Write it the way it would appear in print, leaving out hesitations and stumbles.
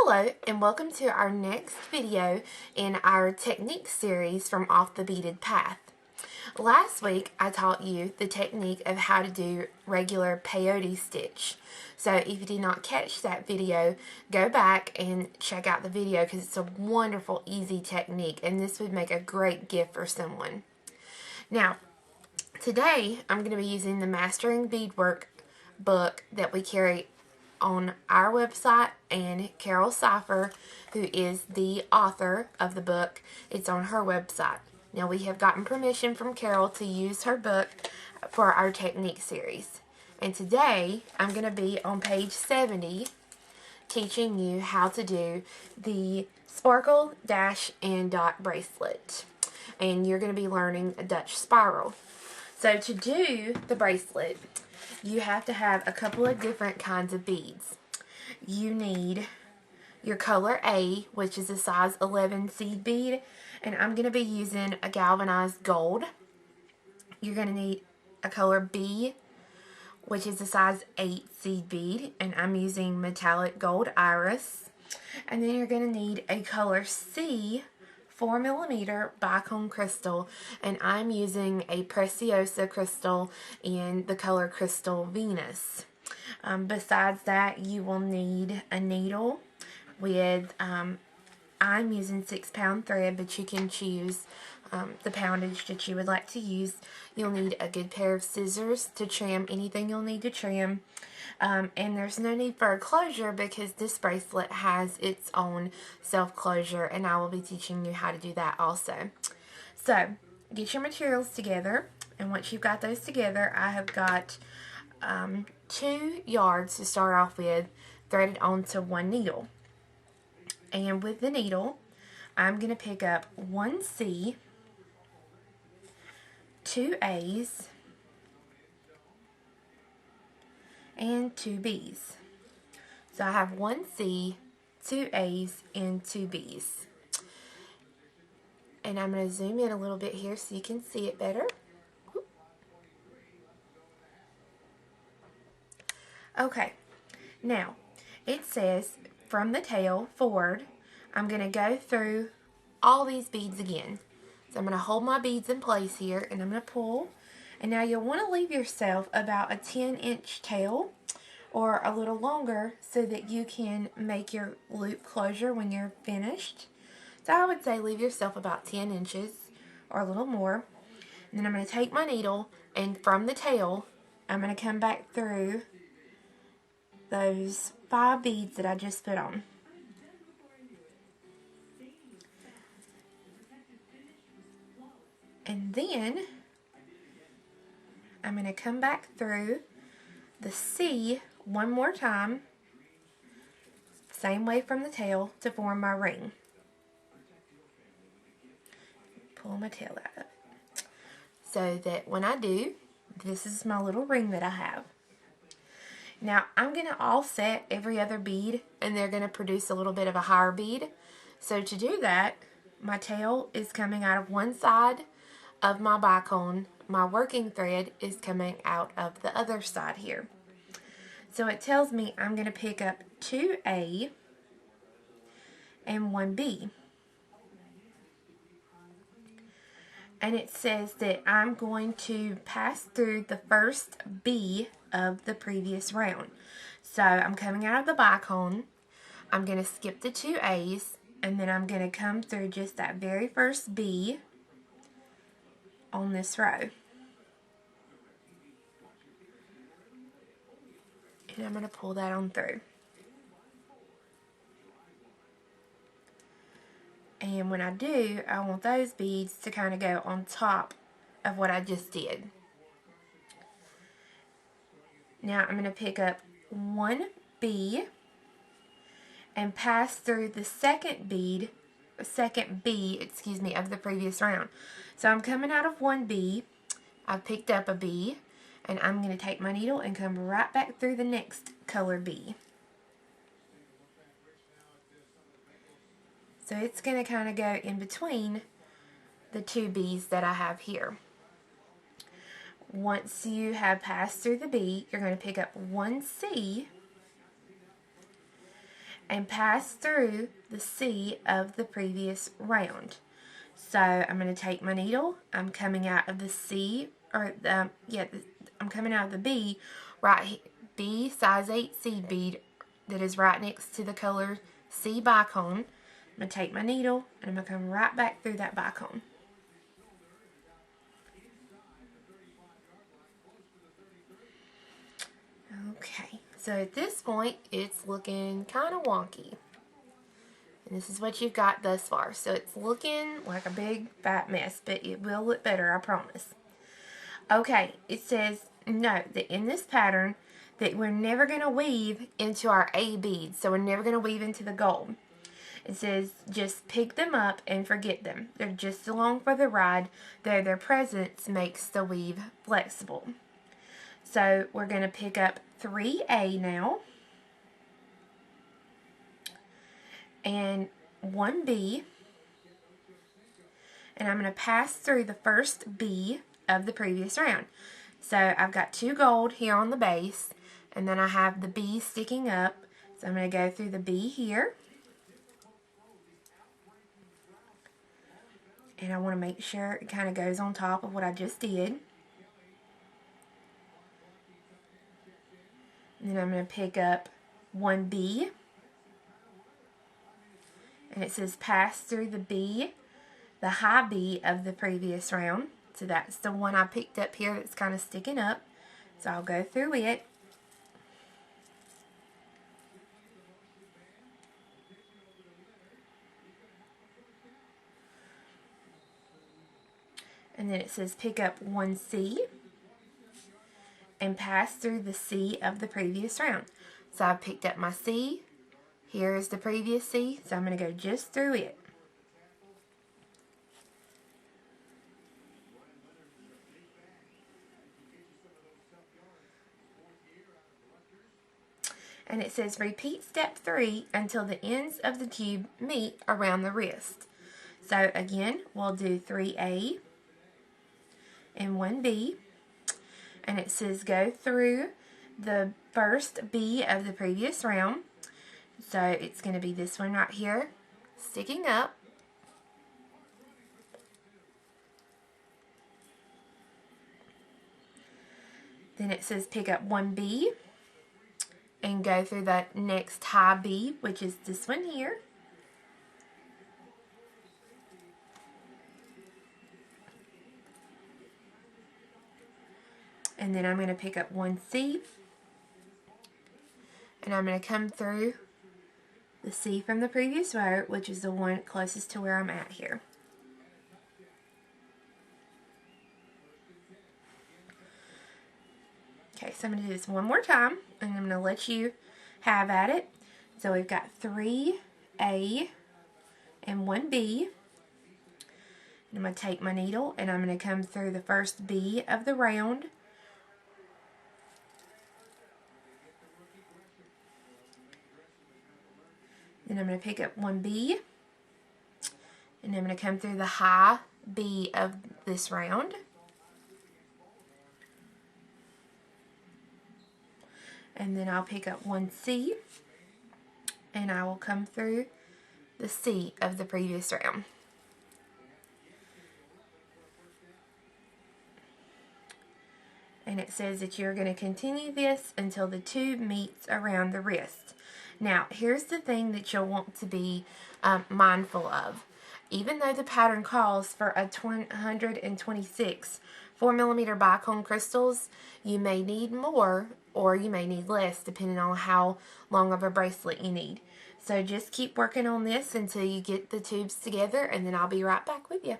Hello and welcome to our next video in our technique series from Off the Beaded Path. Last week I taught you the technique of how to do regular peyote stitch. So if you did not catch that video, go back and check out the video because it's a wonderful, easy technique and this would make a great gift for someone. Now, today I'm going to be using the Mastering Beadwork book that we carry on our website, and Carol Cipher, who is the author of the book, it's on her website. Now we have gotten permission from Carol to use her book for our technique series. And today I'm going to be on page 70 teaching you how to do the sparkle, dash, and dot bracelet. And you're going to be learning a Dutch spiral. So to do the bracelet, you have to have a couple of different kinds of beads. You need your color A, which is a size 11 seed bead, and I'm going to be using a galvanized gold. You're going to need a color B, which is a size 8 seed bead, and I'm using metallic gold iris. And then you're going to need a color C, 4mm bicone crystal, and I'm using a Preciosa crystal in the color Crystal Venus. Besides that, you will need a needle with, I'm using 6-pound thread, but you can choose the poundage that you would like to use. You'll need a good pair of scissors to trim anything you'll need to trim. And there's no need for a closure because this bracelet has its own self-closure, and I will be teaching you how to do that also. So, get your materials together, and once you've got those together, I have got 2 yards to start off with, threaded onto one needle. And with the needle, I'm going to pick up 1 C, 2 A's, and 2 B's. So I have 1 C, 2 A's, and 2 B's. And I'm going to zoom in a little bit here so you can see it better. Okay, now it says from the tail forward, I'm going to go through all these beads again. So I'm going to hold my beads in place here, and I'm going to pull. And now you'll want to leave yourself about a 10-inch tail or a little longer so that you can make your loop closure when you're finished. So I would say leave yourself about 10 inches or a little more. And then I'm going to take my needle, and from the tail, I'm going to come back through those 5 beads that I just put on. And then I'm going to come back through the C one more time, same way from the tail, to form my ring. Pull my tail out of it. So that when I do, this is my little ring that I have. Now I'm going to offset every other bead, and they're going to produce a little bit of a higher bead. So to do that, my tail is coming out of one side of my bicone. My working thread is coming out of the other side here. So it tells me I'm going to pick up 2A and 1B. And it says that I'm going to pass through the first B of the previous round. So I'm coming out of the bicone, I'm going to skip the 2 A's, and then I'm going to come through just that very first B on this row. And I'm going to pull that on through. And when I do, I want those beads to kind of go on top of what I just did. Now I'm going to pick up 1B and pass through the second B, of the previous round. So I'm coming out of 1B, I've picked up a B, and I'm going to take my needle and come right back through the next color B. So it's going to kind of go in between the 2 B's that I have here. Once you have passed through the B, you're going to pick up 1 C, and pass through the C of the previous round. So I'm going to take my needle, I'm coming out of the C, or I'm coming out of the B, right here, B size 8 seed bead that is right next to the color C bicone. I'm going to take my needle and I'm going to come right back through that bicone. Okay, so at this point it's looking kind of wonky. And this is what you've got thus far. So it's looking like a big fat mess, but it will look better, I promise. Okay, it says note that in this pattern that we're never going to weave into our A beads. So we're never going to weave into the gold. It says just pick them up and forget them. They're just along for the ride, though their presence makes the weave flexible. So we're going to pick up 3A now. And 1B, and I'm going to pass through the first B of the previous round. So I've got 2 gold here on the base, and then I have the B sticking up, so I'm going to go through the B here, and I want to make sure it kind of goes on top of what I just did. And then I'm going to pick up 1B, and it says pass through the B, the high B of the previous round. So that's the one I picked up here that's kind of sticking up. So I'll go through it. And then it says pick up 1C and pass through the C of the previous round. So I picked up my C. Here is the previous C, so I'm going to go just through it. And it says repeat step 3 until the ends of the tube meet around the wrist. So again, we'll do 3A and 1B. And it says go through the first B of the previous round. So it's going to be this one right here, sticking up. Then it says pick up 1B and go through that next high B, which is this one here. And then I'm going to pick up 1C, and I'm going to come through the C from the previous row, which is the one closest to where I'm at here. Okay, so I'm going to do this one more time, and I'm going to let you have at it. So we've got 3A and 1B. And I'm going to take my needle, and I'm going to come through the first B of the round. Then I'm going to pick up 1B, and I'm going to come through the high B of this round. And then I'll pick up 1C, and I will come through the C of the previous round. And it says that you're going to continue this until the tube meets around the wrist. Now, here's the thing that you'll want to be mindful of. Even though the pattern calls for a 126 4mm bicone crystals, you may need more or you may need less depending on how long of a bracelet you need. So just keep working on this until you get the tubes together, and then I'll be right back with you.